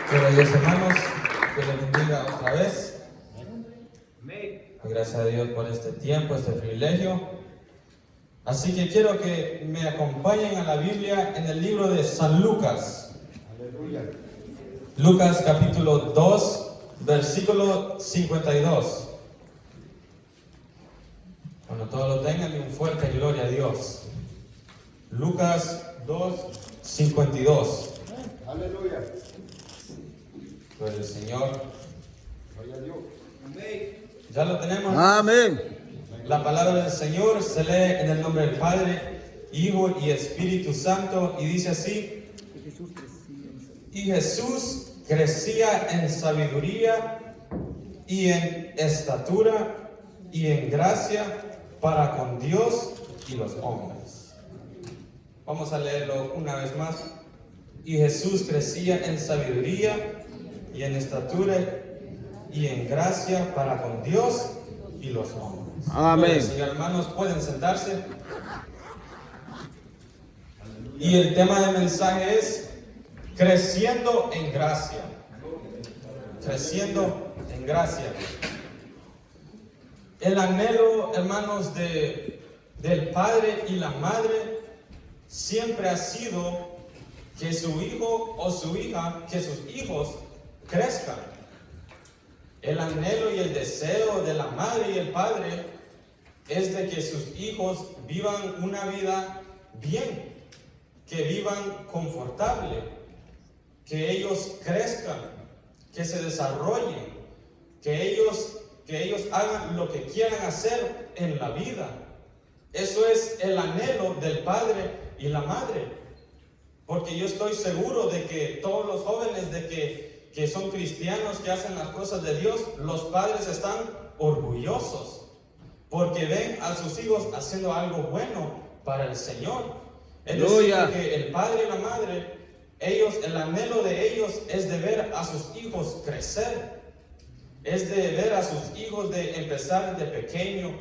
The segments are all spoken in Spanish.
Gloria a Dios, hermanos, que les bendiga otra vez. Gracias a Dios por este tiempo, este privilegio. Así que quiero que me acompañen a la Biblia en el libro de San Lucas. Aleluya. Lucas capítulo 2, versículo 52. Cuando todos lo tengan, un fuerte gloria a Dios. Lucas 2, 52. Aleluya. Gloria al Señor. Gloria a Dios. ¿Ya lo tenemos? Amén. La palabra del Señor se lee en el nombre del Padre, Hijo y Espíritu Santo, y dice así: y Jesús crecía en sabiduría y en estatura y en gracia para con Dios y los hombres. Vamos a leerlo una vez más. Y Jesús crecía en sabiduría y en estatura y en gracia para con Dios y los hombres. Amén. Bueno, Señor, hermanos, pueden sentarse. Y el tema del mensaje es creciendo en gracia. Creciendo en gracia. El anhelo, hermanos, del padre y la madre siempre ha sido que su hijo o su hija, que sus hijos crezcan. El anhelo y el deseo de la madre y el padre es de que sus hijos vivan una vida bien, que vivan confortable, que ellos crezcan, que se desarrollen, que ellos hagan lo que quieran hacer en la vida. Eso es el anhelo del padre y la madre. Porque yo estoy seguro de que todos los jóvenes que son cristianos, que hacen las cosas de Dios, los padres están orgullosos porque ven a sus hijos haciendo algo bueno para el Señor. Es decir, que el padre y la madre, el anhelo de ellos es de ver a sus hijos crecer, es de ver a sus hijos de empezar de pequeño,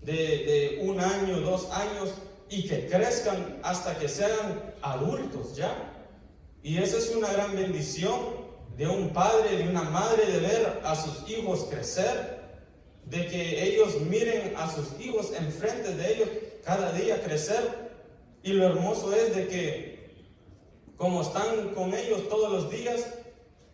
de 1 año, 2 años, y que crezcan hasta que sean adultos ya. Y esa es una gran bendición de un padre, de una madre, de ver a sus hijos crecer, de que ellos miren a sus hijos enfrente de ellos cada día crecer. Y lo hermoso es de que como están con ellos todos los días,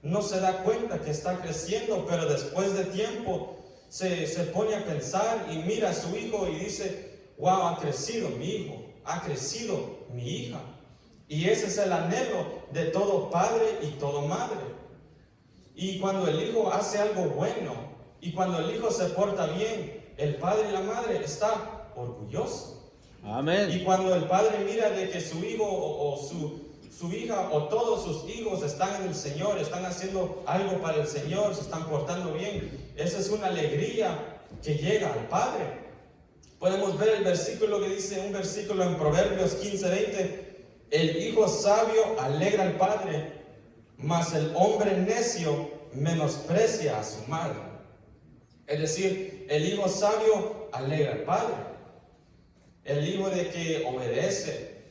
no se da cuenta que está creciendo, pero después de tiempo se pone a pensar y mira a su hijo y dice: wow, ha crecido mi hijo, ha crecido mi hija. Y ese es el anhelo de todo padre y todo madre. Y cuando el hijo hace algo bueno, y cuando el hijo se porta bien, el padre y la madre está orgulloso. Amén. Y cuando el padre mira de que su hijo o su hija o todos sus hijos están en el Señor, están haciendo algo para el Señor, se están portando bien, esa es una alegría que llega al padre. Podemos ver el versículo que dice, un versículo en Proverbios 15:20: el hijo sabio alegra al padre, mas el hombre necio menosprecia a su madre. Es decir, el hijo sabio alegra al padre, el hijo de que obedece,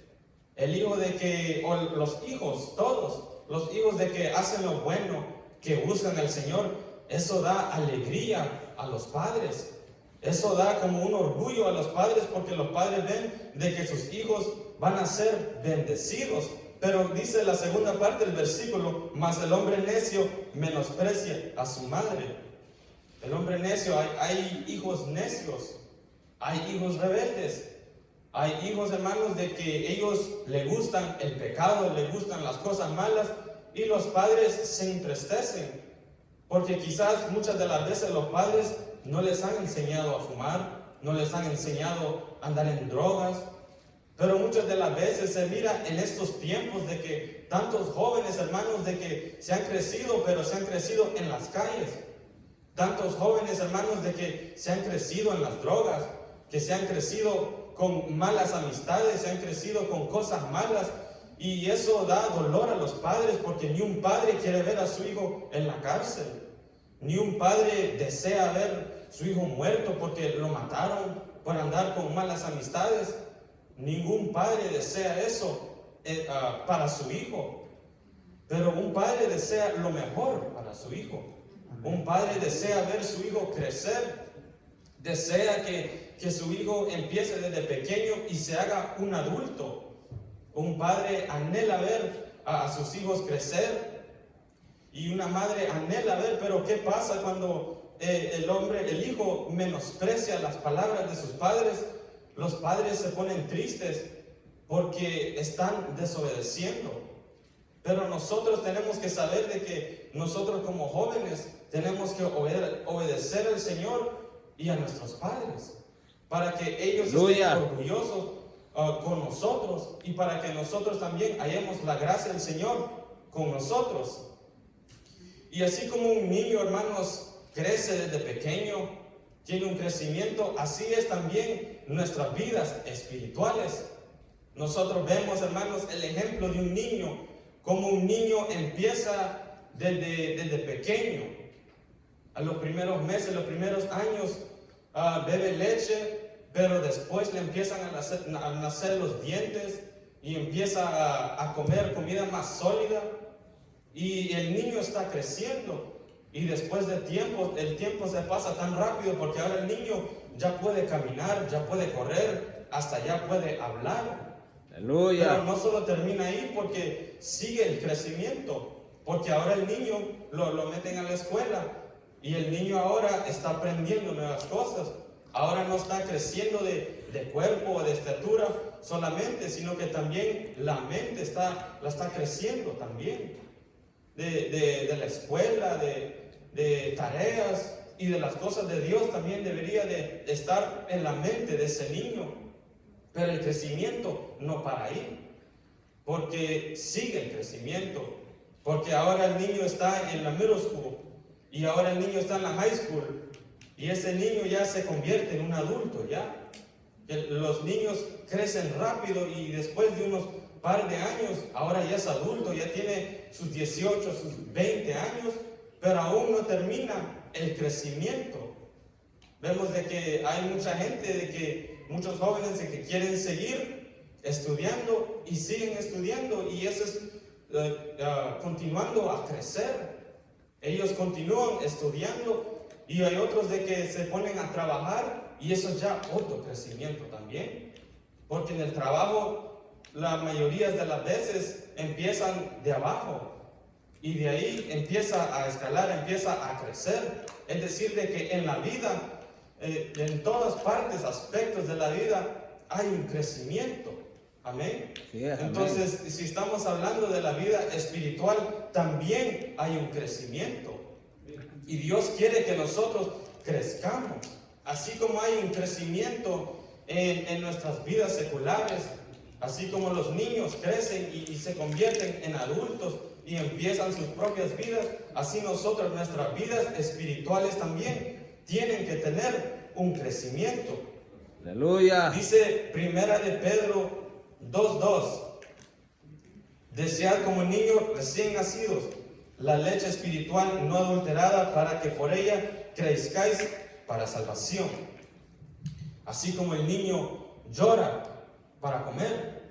el hijo de que, o los hijos, todos, los hijos de que hacen lo bueno, que buscan al Señor, eso da alegría a los padres. Eso da como un orgullo a los padres, porque los padres ven de que sus hijos van a ser bendecidos. Pero dice la segunda parte del versículo: mas el hombre necio menosprecia a su madre. El hombre necio, hay hijos necios, hay hijos rebeldes, hay hijos, hermanos, de que ellos les gustan el pecado, les gustan las cosas malas, y los padres se entristecen, porque quizás muchas de las veces los padres no les han enseñado a fumar, no les han enseñado a andar en drogas. Pero muchas de las veces se mira en estos tiempos de que tantos jóvenes, hermanos, de que se han crecido, pero se han crecido en las calles. Tantos jóvenes, hermanos, de que se han crecido en las drogas, que se han crecido con malas amistades, se han crecido con cosas malas. Y eso da dolor a los padres, porque ni un padre quiere ver a su hijo en la cárcel. Ni un padre desea ver su hijo muerto porque lo mataron por andar con malas amistades. Ningún padre desea eso para su hijo. Pero un padre desea lo mejor para su hijo. Un padre desea ver su hijo crecer. Desea que su hijo empiece desde pequeño y se haga un adulto. Un padre anhela ver a sus hijos crecer. Y una madre anhela ver, pero ¿qué pasa cuando el hijo menosprecia las palabras de sus padres? Los padres se ponen tristes porque están desobedeciendo. Pero nosotros tenemos que saber de que nosotros como jóvenes tenemos que obedecer al Señor y a nuestros padres, para que ellos estén orgullosos con nosotros y para que nosotros también hallemos la gracia del Señor con nosotros. Y así como un niño, hermanos, crece desde pequeño, tiene un crecimiento, así es también nuestras vidas espirituales. Nosotros vemos, hermanos, el ejemplo de un niño, como un niño empieza desde pequeño. A los primeros meses, los primeros años, bebe leche, pero después le empiezan a nacer los dientes y empieza a comer comida más sólida. Y el niño está creciendo. Y después de tiempo, el tiempo se pasa tan rápido porque ahora el niño ya puede caminar, ya puede correr, hasta ya puede hablar. Aleluya. Pero no solo termina ahí porque sigue el crecimiento. Porque ahora el niño lo meten a la escuela. Y el niño ahora está aprendiendo nuevas cosas. Ahora no está creciendo de cuerpo o de estatura solamente, sino que también la mente la está creciendo también. De la escuela, de tareas y de las cosas de Dios también debería de estar en la mente de ese niño. Pero el crecimiento no para ahí, porque sigue el crecimiento. Porque ahora el niño está en la middle school. Y ahora el niño está en la high school y ese niño ya se convierte en un adulto ya. Los niños crecen rápido y después de unos par de años, ahora ya es adulto, ya tiene sus 18, sus 20 años, pero aún no termina el crecimiento. Vemos de que hay mucha gente, muchos jóvenes de que quieren seguir estudiando y siguen estudiando y eso es continuando a crecer. Ellos continúan estudiando y hay otros de que se ponen a trabajar y eso es ya otro crecimiento también. Porque en el trabajo la mayoría de las veces empiezan de abajo y de ahí empieza a escalar, empieza a crecer. Es decir, de que en la vida, en todas partes, aspectos de la vida, hay un crecimiento. Amén. Sí, amén. Entonces, si estamos hablando de la vida espiritual, también hay un crecimiento. Y Dios quiere que nosotros crezcamos. Así como hay un crecimiento en nuestras vidas seculares, así como los niños crecen y se convierten en adultos y empiezan sus propias vidas, así nosotros, nuestras vidas espirituales también tienen que tener un crecimiento. Aleluya. Dice Primera de Pedro 2:2: desead como niños recién nacidos la leche espiritual no adulterada, para que por ella crezcáis para salvación. Así como el niño llora para comer,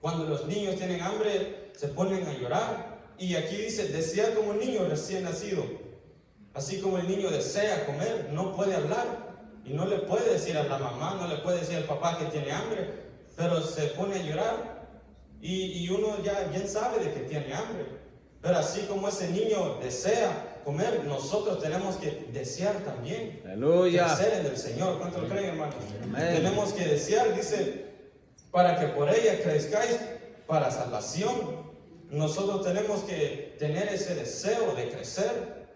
cuando los niños tienen hambre se ponen a llorar, y aquí dice desead como niño recién nacido. Así como el niño desea comer, no puede hablar y no le puede decir a la mamá, no le puede decir al papá que tiene hambre, pero se pone a llorar y uno ya bien sabe de que tiene hambre. Pero así como ese niño desea comer, nosotros tenemos que desear también. Aleluya. Crecer en el Señor. ¿Cuánto lo creen, hermanos? Amén. Tenemos que desear, dice, para que por ella crezcáis para salvación. Nosotros tenemos que tener ese deseo de crecer.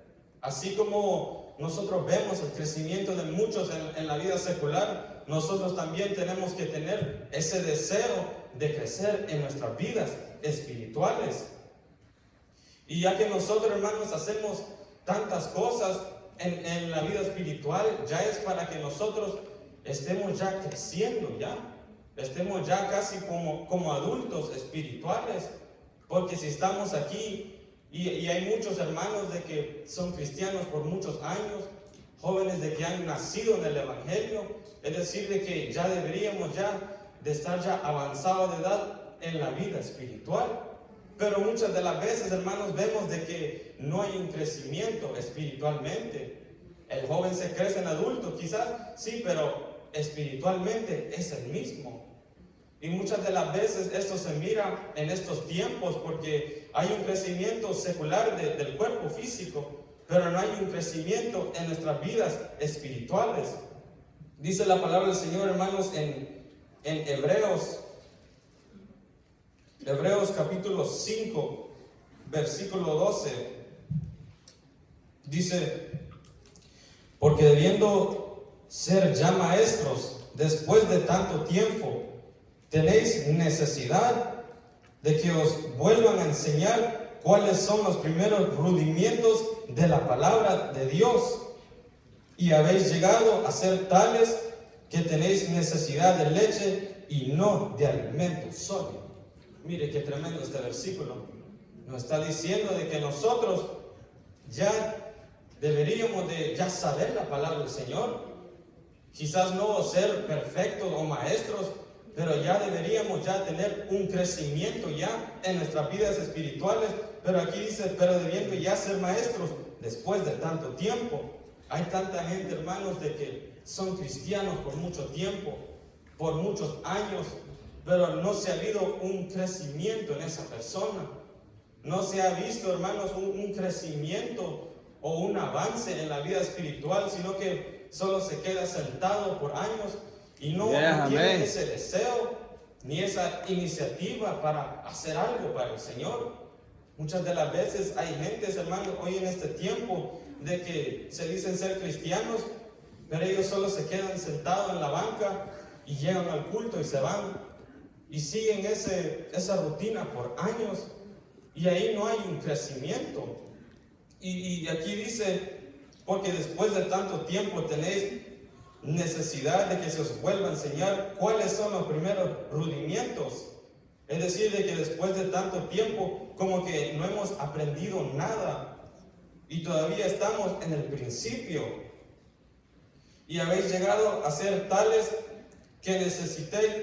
Así como nosotros vemos el crecimiento de muchos en la vida secular, nosotros también tenemos que tener ese deseo de crecer en nuestras vidas espirituales. Y ya que nosotros, hermanos, hacemos tantas cosas en la vida espiritual, ya es para que nosotros estemos ya creciendo, estemos ya casi como adultos espirituales. Porque si estamos aquí y hay muchos hermanos de que son cristianos por muchos años, jóvenes de que han nacido en el Evangelio, es decir, de que ya deberíamos ya de estar ya avanzados de edad en la vida espiritual. Pero muchas de las veces, hermanos, vemos de que no hay un crecimiento espiritualmente. El joven se crece en adulto, quizás sí, pero espiritualmente es el mismo. Y muchas de las veces esto se mira en estos tiempos porque hay un crecimiento secular del cuerpo físico, pero no hay un crecimiento en nuestras vidas espirituales. Dice la palabra del Señor, hermanos, en Hebreos capítulo 5, versículo 12. Dice: porque debiendo ser ya maestros después de tanto tiempo, tenéis necesidad de que os vuelvan a enseñar cuáles son los primeros rudimientos de la palabra de Dios, y habéis llegado a ser tales que tenéis necesidad de leche y no de alimento sólido. Mire qué tremendo este versículo. Nos está diciendo de que nosotros ya deberíamos de ya saber la palabra del Señor. Quizás no ser perfectos o maestros, pero ya deberíamos ya tener un crecimiento ya en nuestras vidas espirituales. Pero aquí dice, pero debiendo ya ser maestros después de tanto tiempo. Hay tanta gente, hermanos, de que son cristianos por mucho tiempo, por muchos años, pero no se ha habido un crecimiento en esa persona. No se ha visto, hermanos, un crecimiento o un avance en la vida espiritual, sino que solo se queda sentado por años y no tiene ese deseo ni esa iniciativa para hacer algo para el Señor. Muchas de las veces hay gentes, hermanos, hoy en este tiempo, de que se dicen ser cristianos, pero ellos solo se quedan sentados en la banca y llegan al culto y se van y siguen esa rutina por años, y ahí no hay un crecimiento. Y aquí dice, porque después de tanto tiempo tenéis necesidad de que se os vuelva a enseñar cuáles son los primeros rudimientos. Es decir, de que después de tanto tiempo como que no hemos aprendido nada y todavía estamos en el principio. Y habéis llegado a ser tales que necesitéis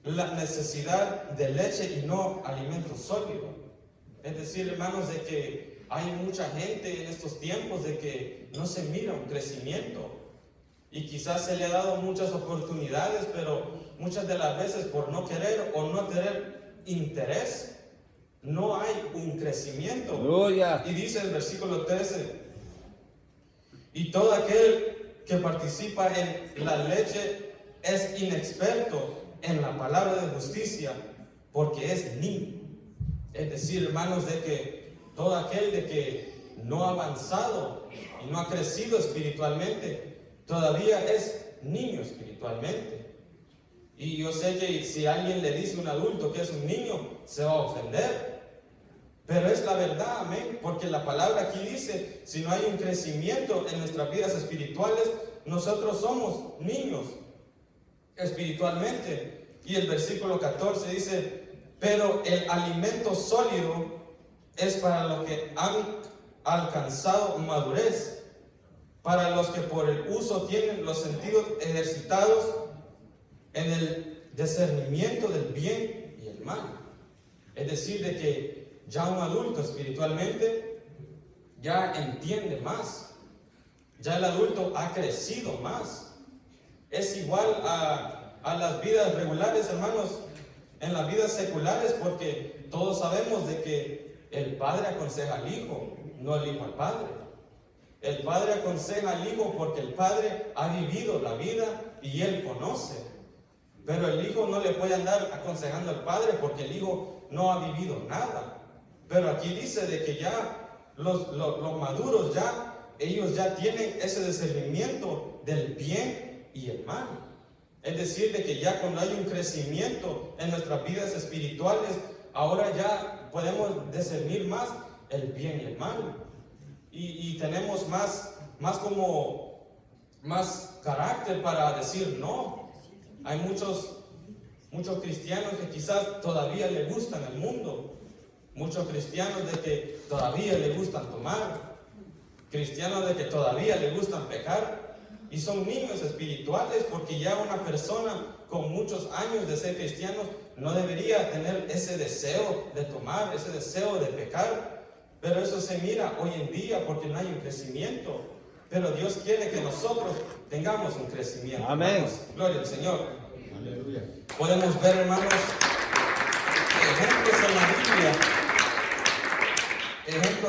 la necesidad de leche y no alimento sólido. Es decir, hermanos, de que hay mucha gente en estos tiempos de que no se mira un crecimiento. Y quizás se le ha dado muchas oportunidades, pero muchas de las veces por no querer o no tener interés, no hay un crecimiento. Aleluya. Y dice el versículo 13, y todo aquel que participa en la leche es inexperto en la palabra de justicia, porque es niño. Es decir, hermanos, de que todo aquel de que no ha avanzado y no ha crecido espiritualmente, todavía es niño espiritualmente. Y yo sé que si alguien le dice a un adulto que es un niño, se va a ofender. Pero es la verdad, amén, porque la palabra aquí dice, si no hay un crecimiento en nuestras vidas espirituales, nosotros somos niños espiritualmente. Y el versículo 14 dice, pero el alimento sólido es para los que han alcanzado madurez, para los que por el uso tienen los sentidos ejercitados en el discernimiento del bien y el mal. Es decir, de que ya un adulto espiritualmente ya entiende más, ya el adulto ha crecido más. Es igual a las vidas regulares, hermanos, en las vidas seculares, porque todos sabemos de que el padre aconseja al hijo, no el hijo al padre. El padre aconseja al hijo porque el padre ha vivido la vida y él conoce. Pero el hijo no le puede andar aconsejando al padre porque el hijo no ha vivido nada. Pero aquí dice de que ya los maduros ellos ya tienen ese discernimiento del bien y el mal. Es decir, de que ya cuando hay un crecimiento en nuestras vidas espirituales, ahora ya podemos discernir más el bien y el mal. Y tenemos más carácter para decir no. Hay muchos cristianos que quizás todavía le gustan el mundo. Muchos cristianos de que todavía le gustan tomar. Cristianos de que todavía le gustan pecar. Y son niños espirituales porque ya una persona con muchos años de ser cristianos no debería tener ese deseo de tomar, ese deseo de pecar, pero eso se mira hoy en día porque no hay un crecimiento. Pero Dios quiere que nosotros tengamos un crecimiento. Amén. Hermanos, gloria al Señor. Aleluya. Podemos ver, hermanos, ejemplos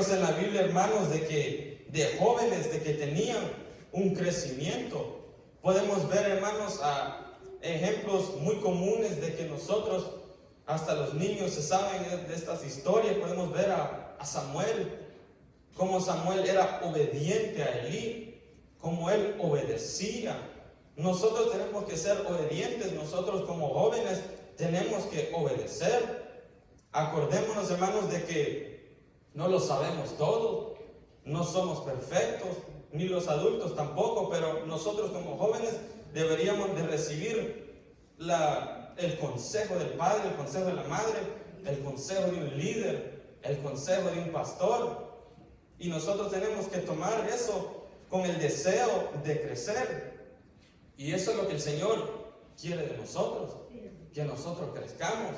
en la Biblia, hermanos, de jóvenes, de que tenían un crecimiento. Podemos ver, hermanos, ejemplos muy comunes de que nosotros, hasta los niños se saben de estas historias. Podemos ver a Samuel, cómo Samuel era obediente a Elí, cómo él obedecía. Nosotros tenemos que ser obedientes, nosotros como jóvenes tenemos que obedecer. Acordémonos, hermanos, de que no lo sabemos todo, no somos perfectos, ni los adultos tampoco, pero nosotros como jóvenes deberíamos de recibir el consejo del padre, el consejo de la madre, el consejo de un líder, el consejo de un pastor. Y nosotros tenemos que tomar eso con el deseo de crecer. Y eso es lo que el Señor quiere de nosotros, que nosotros crezcamos.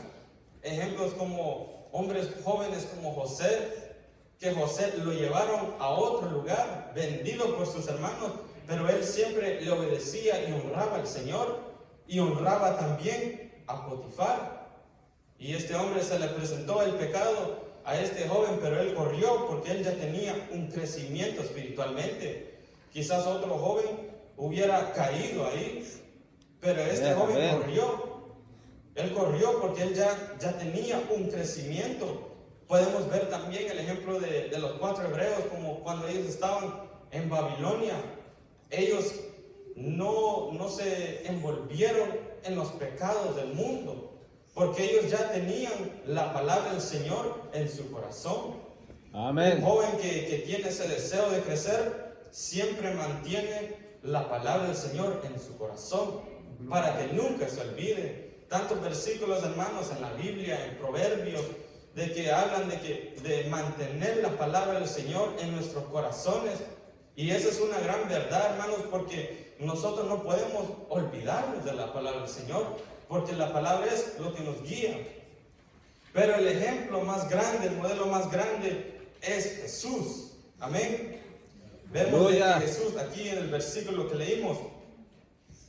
Ejemplos como hombres jóvenes como José, que José lo llevaron a otro lugar, vendido por sus hermanos, pero él siempre le obedecía y honraba al Señor, y honraba también a Potifar. Y este hombre se le presentó el pecado a este joven, pero él corrió porque él ya tenía un crecimiento espiritualmente. Quizás otro joven hubiera caído ahí, pero este joven corrió. Él corrió porque él ya tenía un crecimiento. Podemos ver también el ejemplo de los 4 hebreos, como cuando ellos estaban en Babilonia. Ellos no se envolvieron en los pecados del mundo, porque ellos ya tenían la palabra del Señor en su corazón. Amén. Un joven que tiene ese deseo de crecer siempre mantiene la palabra del Señor en su corazón, para que nunca se olvide. Tantos versículos, hermanos, en la Biblia, en Proverbios, de que hablan de mantener la palabra del Señor en nuestros corazones. Y esa es una gran verdad, hermanos, porque nosotros no podemos olvidarnos de la palabra del Señor, porque la palabra es lo que nos guía. Pero el ejemplo más grande, el modelo más grande es Jesús. Amén. Vemos de que Jesús, aquí en el versículo que leímos,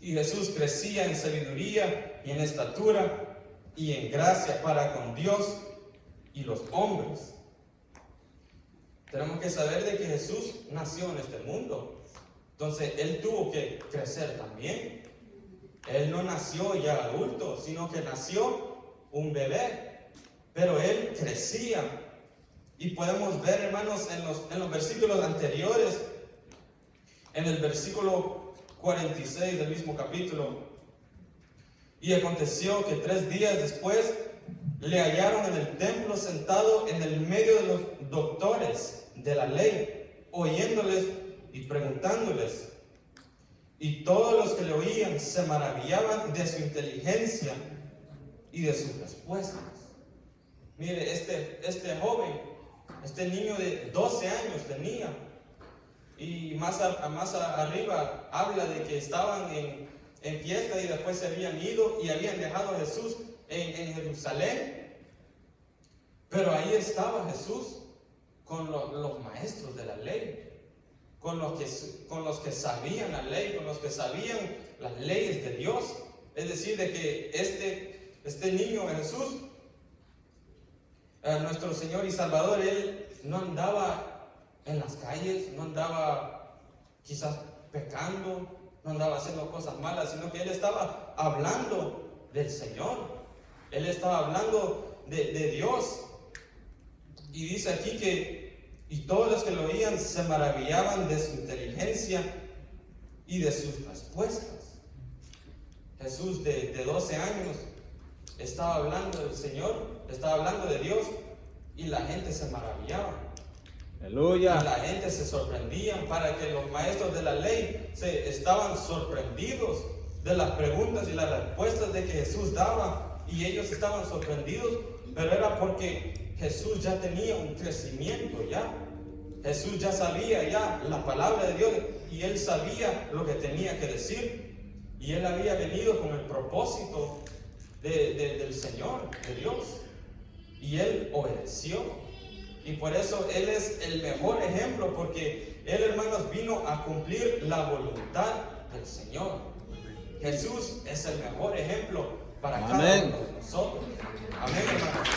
y Jesús crecía en sabiduría y en estatura y en gracia para con Dios y los hombres. Tenemos que saber de que Jesús nació en este mundo. Entonces, Él tuvo que crecer también. Él no nació ya adulto, sino que nació un bebé. Pero Él crecía. Y podemos ver, hermanos, en los versículos anteriores, en el versículo 46 del mismo capítulo: y aconteció que 3 días después le hallaron en el templo sentado en el medio de los doctores de la ley, oyéndoles y preguntándoles. Y todos los que le oían se maravillaban de su inteligencia y de sus respuestas. Mire, este joven, este niño de 12 años tenía. Y más arriba habla de que estaban en fiesta y después se habían ido y habían dejado a Jesús en Jerusalén. Pero ahí estaba Jesús con los maestros de la ley, con los que sabían la ley, con los que sabían las leyes de Dios. Es decir, de que este niño Jesús, nuestro Señor y Salvador, Él no andaba en las calles, no andaba quizás pecando, no andaba haciendo cosas malas, sino que Él estaba hablando del Señor. Él estaba hablando de Dios. Y dice aquí y todos los que lo oían se maravillaban de su inteligencia y de sus respuestas. Jesús de 12 años estaba hablando del Señor, estaba hablando de Dios, y la gente se maravillaba. Aleluya. Y la gente se sorprendía, para que los maestros de la ley estaban sorprendidos de las preguntas y las respuestas de que Jesús daba, y ellos estaban sorprendidos, pero era porque Jesús ya tenía un crecimiento ya. Jesús ya sabía ya la palabra de Dios, y Él sabía lo que tenía que decir, y Él había venido con el propósito del Señor, de Dios. Y él obedeció. Y por eso él es el mejor ejemplo, porque él, hermanos, vino a cumplir la voluntad del Señor. Jesús es el mejor ejemplo para cada Amén. uno de nosotros. Amén, hermanos.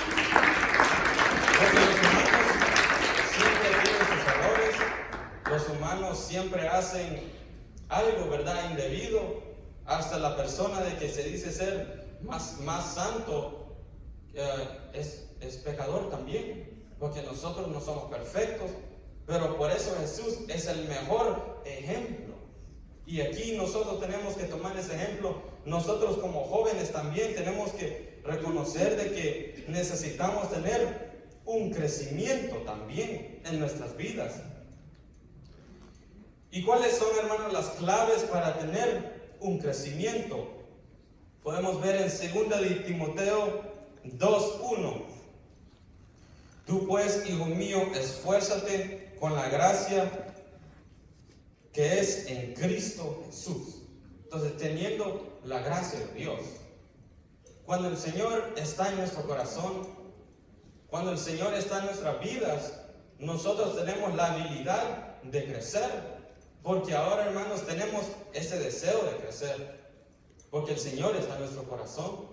Porque los humanos siempre tienen sus errores. Los humanos siempre hacen algo, ¿verdad?, indebido. Hasta la persona de que se dice ser más santo es pecador también, porque nosotros no somos perfectos, pero por eso Jesús es el mejor ejemplo. Y aquí nosotros tenemos que tomar ese ejemplo. Nosotros como jóvenes también tenemos que reconocer de que necesitamos tener un crecimiento también en nuestras vidas. ¿Y cuáles son, hermanos, las claves para tener un crecimiento? Podemos ver en 2 de Timoteo 2:1. Tú pues, hijo mío, esfuérzate con la gracia que es en Cristo Jesús. Entonces, teniendo la gracia de Dios. Cuando el Señor está en nuestro corazón, cuando el Señor está en nuestras vidas, nosotros tenemos la habilidad de crecer. Porque ahora, hermanos, tenemos ese deseo de crecer. Porque el Señor está en nuestro corazón.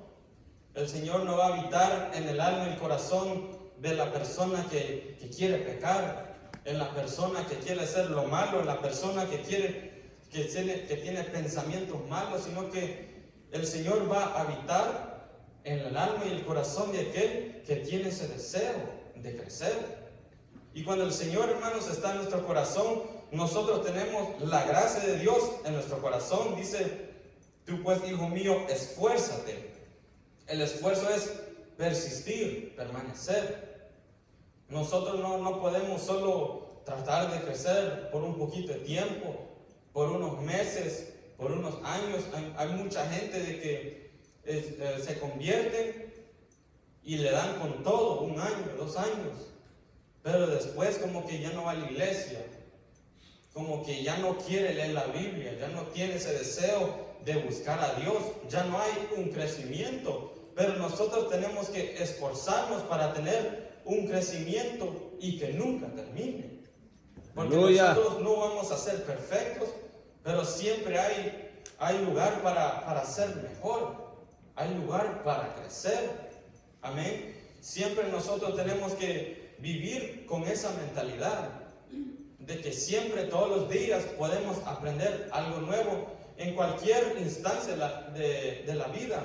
El Señor no va a habitar en el alma y el corazón de la persona que quiere pecar, en la persona que quiere hacer lo malo, en la persona que tiene pensamientos malos, sino que el Señor va a habitar en el alma y el corazón de aquel que tiene ese deseo de crecer. Y cuando el Señor, hermanos, está en nuestro corazón, nosotros tenemos la gracia de Dios en nuestro corazón. Dice, tú pues, hijo mío, esfuérzate. El esfuerzo es persistir, permanecer. Nosotros no podemos solo tratar de crecer por un poquito de tiempo, por unos meses, por unos años. Hay mucha gente de que se convierten y le dan con todo, 1 año, 2 años, pero después como que ya no va a la iglesia, como que ya no quiere leer la Biblia, ya no tiene ese deseo de buscar a Dios, ya no hay un crecimiento. Pero nosotros tenemos que esforzarnos para tener un crecimiento y que nunca termine. Porque Aleluya. nosotros no vamos a ser perfectos, pero siempre hay lugar para ser mejor. Hay lugar para crecer. Amén. Siempre nosotros tenemos que vivir con esa mentalidad de que siempre, todos los días, podemos aprender algo nuevo en cualquier instancia de la vida.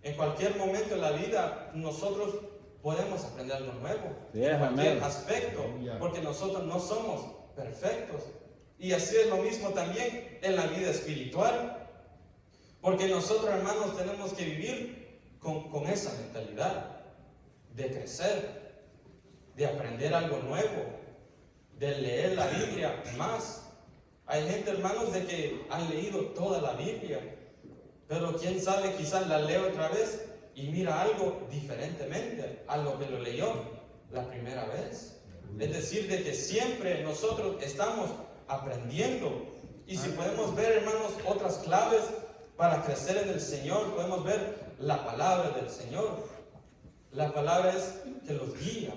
En cualquier momento de la vida, nosotros podemos aprender algo nuevo. En cualquier aspecto, porque nosotros no somos perfectos. Y así es lo mismo también en la vida espiritual. Porque nosotros, hermanos, tenemos que vivir con esa mentalidad de crecer, de aprender algo nuevo, de leer la Biblia más. Hay gente, hermanos, de que han leído toda la Biblia, pero quién sabe, quizás la lee otra vez y mira algo diferentemente a lo que lo leyó la primera vez. Es decir, de que siempre nosotros estamos aprendiendo. Y si podemos ver, hermanos, otras claves para crecer en el Señor, podemos ver la palabra del Señor. La palabra es que los guía.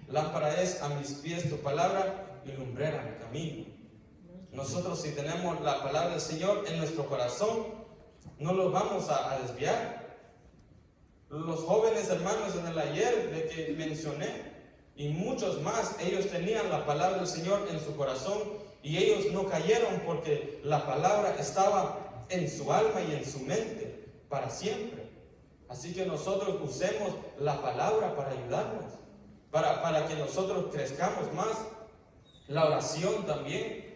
Lámpara es a mis pies tu palabra y lumbrera mi camino. Nosotros, si tenemos la palabra del Señor en nuestro corazón, no los vamos a desviar. Los jóvenes hermanos en el ayer de que mencioné y muchos más, ellos tenían la palabra del Señor en su corazón y ellos no cayeron porque la palabra estaba en su alma y en su mente para siempre. Así que nosotros usemos la palabra para ayudarnos, para que nosotros crezcamos más. La oración también.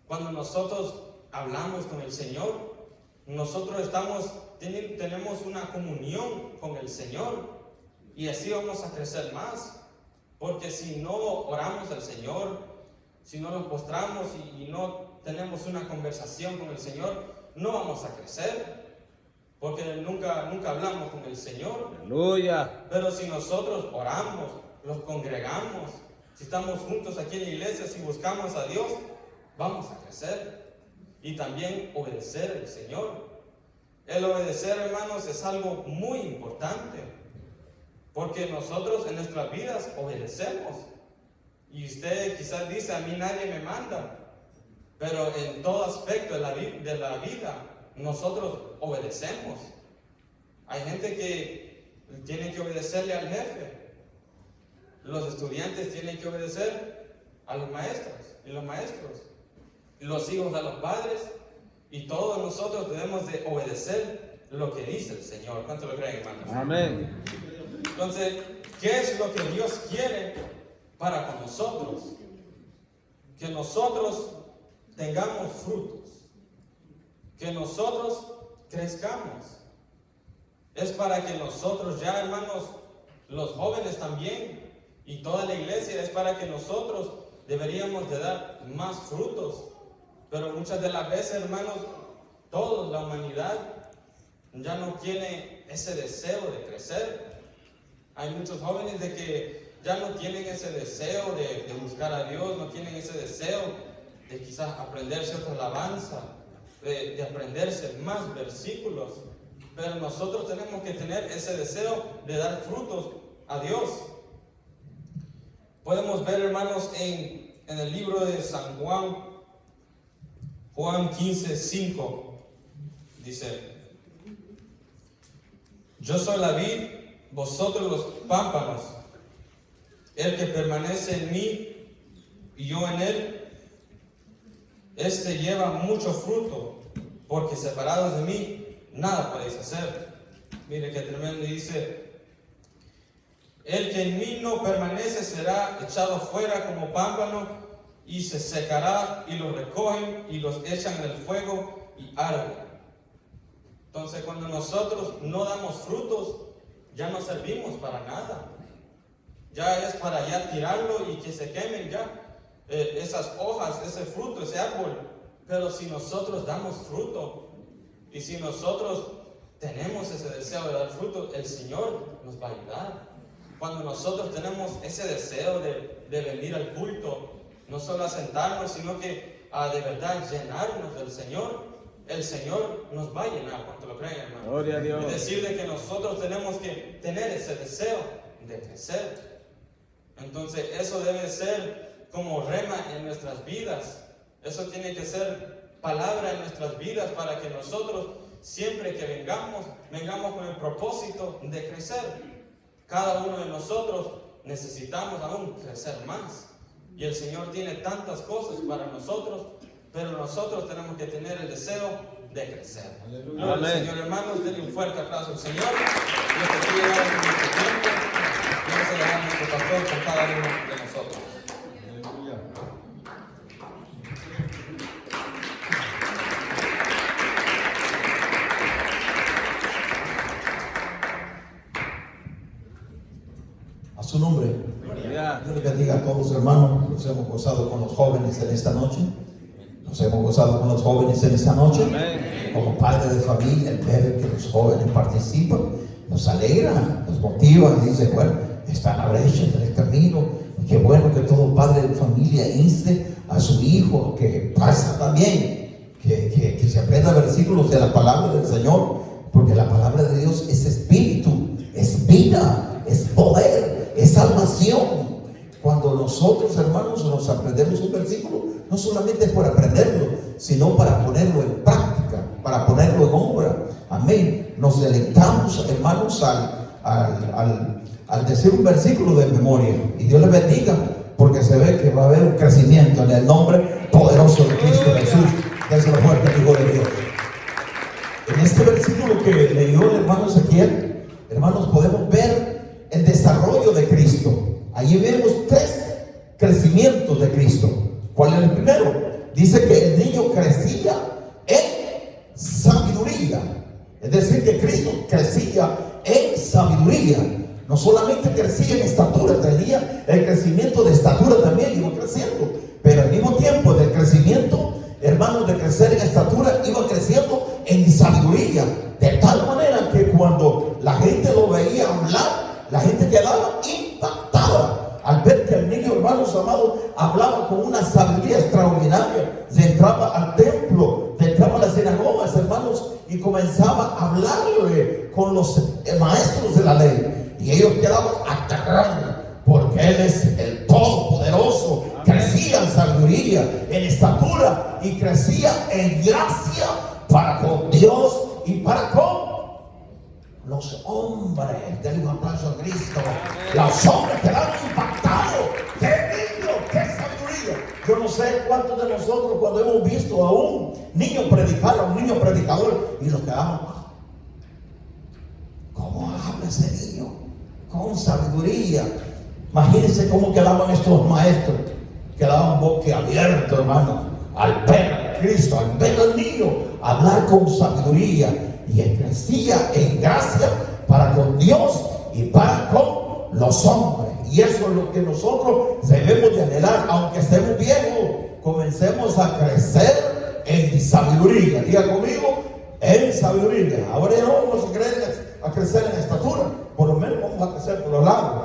Cuando nosotros hablamos con el Señor, nosotros tenemos una comunión con el Señor y así vamos a crecer más. Porque si no oramos al Señor, si no nos postramos y no tenemos una conversación con el Señor, no vamos a crecer. Porque nunca hablamos con el Señor. Aleluya. Pero si nosotros oramos, los congregamos, si estamos juntos aquí en la iglesia, si buscamos a Dios, vamos a crecer. Y también obedecer al Señor. el obedecer, hermanos, es algo muy importante. Porque nosotros en nuestras vidas obedecemos. Y usted quizás dice, a mí nadie me manda. Pero en todo aspecto de la vida, nosotros obedecemos. Hay gente que tiene que obedecerle al jefe. Los estudiantes tienen que obedecer a los maestros y los maestros. Los hijos a los padres. Y todos nosotros debemos de obedecer lo que dice el Señor. ¿Cuánto lo creen, hermanos? Amén. Entonces, ¿qué es lo que Dios quiere para con nosotros? Que nosotros tengamos frutos, que nosotros crezcamos. Es para que nosotros ya, hermanos, los jóvenes también, y toda la iglesia, es para que nosotros deberíamos de dar más frutos. Pero muchas de las veces, hermanos, toda la humanidad ya no tiene ese deseo de crecer. Hay muchos jóvenes de que ya no tienen ese deseo de buscar a Dios, no tienen ese deseo de quizás aprenderse otra alabanza, de aprenderse más versículos. Pero nosotros tenemos que tener ese deseo de dar frutos a Dios. Podemos ver, hermanos, en el libro de San Juan, Juan 15:5, dice: yo soy la vid, vosotros los pámpanos. El que permanece en mí y yo en él, este lleva mucho fruto, porque separados de mí nada podéis hacer. Mire qué tremendo. Dice: el que en mí no permanece será echado fuera como pámpano y se secará, y los recogen y los echan en el fuego y arden. Entonces, cuando nosotros no damos frutos, ya no servimos para nada. Ya es para ya tirarlo y que se quemen ya esas hojas, ese fruto, ese árbol. Pero si nosotros damos fruto y si nosotros tenemos ese deseo de dar fruto, el Señor nos va a ayudar. Cuando nosotros tenemos ese deseo de venir al culto, no solo a sentarnos, sino que a de verdad llenarnos del Señor, el Señor nos va a llenar. ¿Cuánto lo creen, hermano? Gloria a Dios. Es decir, de que nosotros tenemos que tener ese deseo de crecer. Entonces, eso debe ser como rema en nuestras vidas. Eso tiene que ser palabra en nuestras vidas para que nosotros, siempre que vengamos con el propósito de crecer. Cada uno de nosotros necesitamos aún crecer más. Y el Señor tiene tantas cosas para nosotros, pero nosotros tenemos que tener el deseo de crecer. Gloria al Señor, hermanos. Denle un fuerte aplauso al Señor. Dios te quiere dar en este tiempo. Vamos a dejar a nuestro pastor con cada uno de nosotros. Aleluya. A su nombre. Gloria. Dios les bendiga a todos, hermanos. Nos hemos gozado con los jóvenes en esta noche. Nos hemos gozado con los jóvenes en esta noche. Amén. Como padre de familia, el ver que los jóvenes participan nos alegra, nos motiva y dice, bueno, está en la brecha, está en el camino. Y qué bueno que todo padre de familia inste a su hijo que pasa también, que se aprenda versículos de la palabra del Señor, porque la palabra de Dios es espíritu, es vida, es poder, es salvación. Cuando nosotros, hermanos, nos aprendemos un versículo, no solamente es por aprenderlo, sino para ponerlo en práctica, para ponerlo en obra. Amén. Nos deleitamos, hermanos, al decir un versículo de memoria. Y Dios les bendiga, porque se ve que va a haber un crecimiento en el nombre poderoso de Cristo Jesús. Déselo fuerte, hijo de Dios. En este versículo que leyó el hermano Ezequiel, hermanos, podemos ver el desarrollo de Cristo. Allí vemos 3 crecimientos de Cristo. ¿Cuál es el primero? Dice que el niño crecía en sabiduría. Es decir, que Cristo crecía en sabiduría. No solamente crecía en estatura, tenía el crecimiento de estatura también, iba creciendo. Pero al mismo tiempo del crecimiento, hermanos, de crecer en estatura, iba creciendo en sabiduría. De tal manera que cuando la gente lo veía hablar, la gente quedaba impactada al ver que el niño, hermanos amados, hablaba con una sabiduría extraordinaria. Se entraba al templo, se entraba a las sinagogas, hermanos, y y comenzaba a hablarle con los maestros de la ley. Y ellos quedaban aterrados porque Él es el Todopoderoso. Crecía en sabiduría, en estatura y crecía en gracia para con Dios y para con los hombres. Denle un aplauso a Cristo. Los hombres quedaron impactados. ¡Qué niño! ¡Qué sabiduría! Yo no sé cuántos de nosotros cuando hemos visto a un niño predicar, a un niño predicador, y nos quedamos, ¿cómo habla ese niño? Con sabiduría. Imagínense cómo quedaban estos maestros. Quedaban boquiabiertos, hermano, al ver a Cristo, al ver al niño hablar con sabiduría. Y él crecía en gracia para con Dios y para con los hombres. Y eso es lo que nosotros debemos de anhelar, aunque estemos viejos, comencemos a crecer en sabiduría. Diga conmigo, en sabiduría. Ahora ya no vamos a crecer en estatura, por lo menos vamos a crecer por los lados.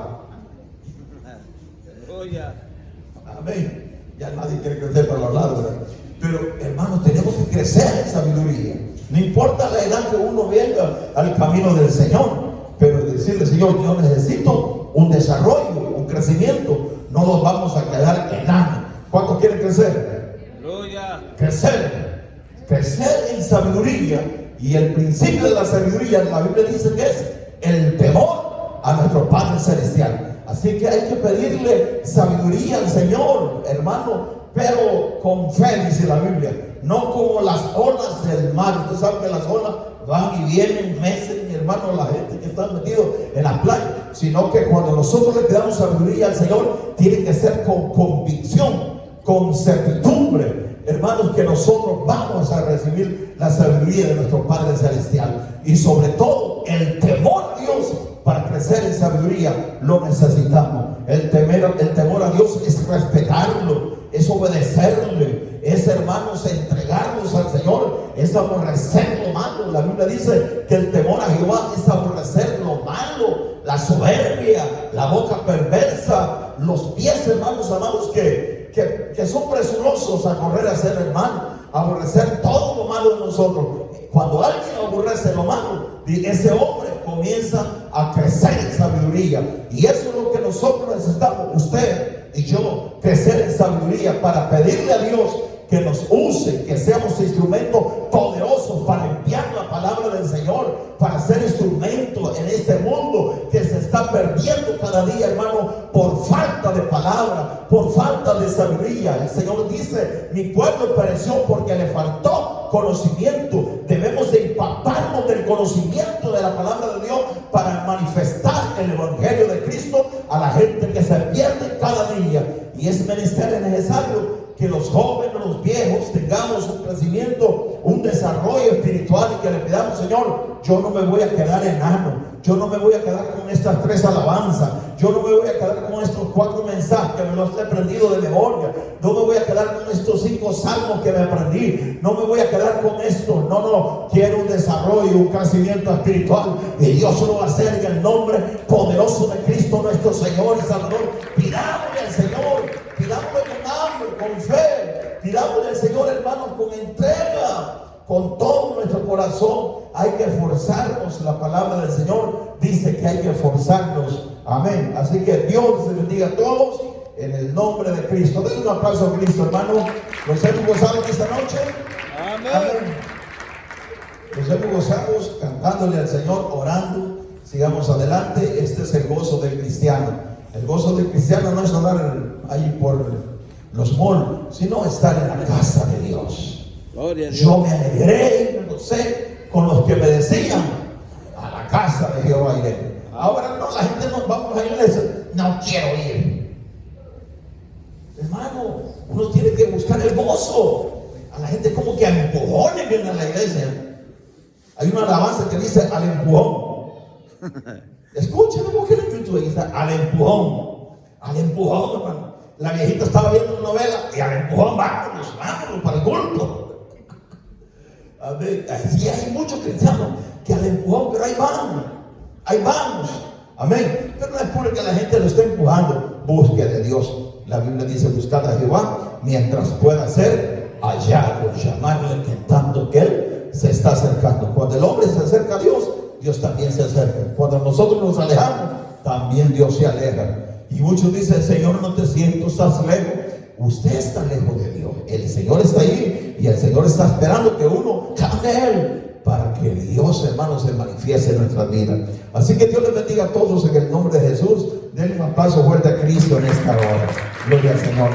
Amén. Ya nadie quiere crecer por los lados, ¿verdad? Pero hermanos, tenemos que crecer en sabiduría. No importa la edad que uno venga al camino del Señor, pero decirle, Señor, yo necesito un desarrollo, un crecimiento. No nos vamos a quedar enanos. ¿Cuántos quieren crecer? Aleluya. Crecer en sabiduría. Y el principio de la sabiduría, la Biblia dice que es el temor a nuestro Padre Celestial. Así que hay que pedirle sabiduría al Señor, hermano, pero con fe, dice la Biblia, no como las olas del mar. Usted sabe que las olas van y vienen, meses, mi hermano, la gente que está metido en la playa, sino que cuando nosotros le pedamos sabiduría al Señor, tiene que ser con convicción, con certidumbre, hermanos, que nosotros vamos a recibir la sabiduría de nuestro Padre Celestial. Y sobre todo, el temor a Dios. Para crecer en sabiduría lo necesitamos. El temor a Dios es respetarlo, es obedecerle, es, hermanos, entregarnos al Señor, es aborrecer lo malo. La Biblia dice que el temor a Jehová es aborrecer lo malo, la soberbia, la boca perversa, los pies, hermanos amados, que son presurosos a correr a hacer el mal, aborrecer todo lo malo de nosotros. Cuando alguien aborrece lo malo, ese hombre comienza a crecer en sabiduría. Y eso es lo que nosotros necesitamos, usted y yo, crecer en sabiduría para pedirle a Dios que nos use, que seamos instrumentos poderosos para enviar la palabra del Señor, para ser instrumentos en este mundo que se está perdiendo cada día, hermano, por falta de palabra, por falta de sabiduría. El Señor dice, mi pueblo pereció porque le faltó conocimiento. Debemos de empaparnos del conocimiento de la palabra de Dios para manifestar el evangelio de Cristo a la gente que se pierde cada día. Y es menester necesario que los jóvenes, los viejos, tengamos un crecimiento, un desarrollo espiritual, y que le pidamos, Señor, yo no me voy a quedar enano, yo no me voy a quedar con estas 3 alabanzas, yo no me voy a quedar con estos 4 mensajes que me los he aprendido de memoria, no me voy a quedar con estos 5 salmos que me aprendí, no me voy a quedar con esto, no, quiero un desarrollo, un crecimiento espiritual, y Dios lo va a hacer en el nombre poderoso de Cristo nuestro Señor y Salvador. Pidámosle al Señor, pidámosle con hambre, con fe, pidámosle al Señor, hermanos, con entrega, con todo nuestro corazón. Hay que esforzarnos. La palabra del Señor dice que hay que esforzarnos. Amén. Así que Dios les bendiga a todos en el nombre de Cristo. Denle un aplauso a Cristo, hermano. Nos hemos gozado esta noche. Amén. Nos hemos gozado cantándole al Señor, orando. Sigamos adelante. Este es el gozo del cristiano. El gozo del cristiano no es andar ahí por los malls, sino estar en la casa de Dios. Gloria a Dios. Yo me alegré y me gocé con los que me decían, a la casa de Jehová iré. Ahora no, la gente nos vamos a la iglesia, no quiero ir. Hermano, uno tiene que buscar el gozo. A la gente como que a empujones viene a la iglesia. Hay una alabanza que dice al empujón. Escúchenlo, busquen en YouTube, dice al empujón, hermano. La viejita estaba viendo una novela y al empujón, vámonos para el culto. A ver, así hay muchos cristianos que al empujón, pero ahí vamos, amén. Pero no es porque la gente lo esté empujando, busque de Dios. La Biblia dice, buscad a Jehová mientras pueda ser hallado, llamarle en tanto que Él se está acercando. Cuando el hombre se acerca a Dios, Dios también se acerca. Cuando nosotros nos alejamos, también Dios se aleja. Y muchos dicen, Señor, no te siento, estás lejos. Usted está lejos de Dios. El Señor está ahí y el Señor está esperando que uno clame a Él para que Dios, hermanos, se manifieste en nuestras vidas. Así que Dios les bendiga a todos en el nombre de Jesús. Denle un aplauso fuerte a Cristo en esta hora. Gloria al Señor.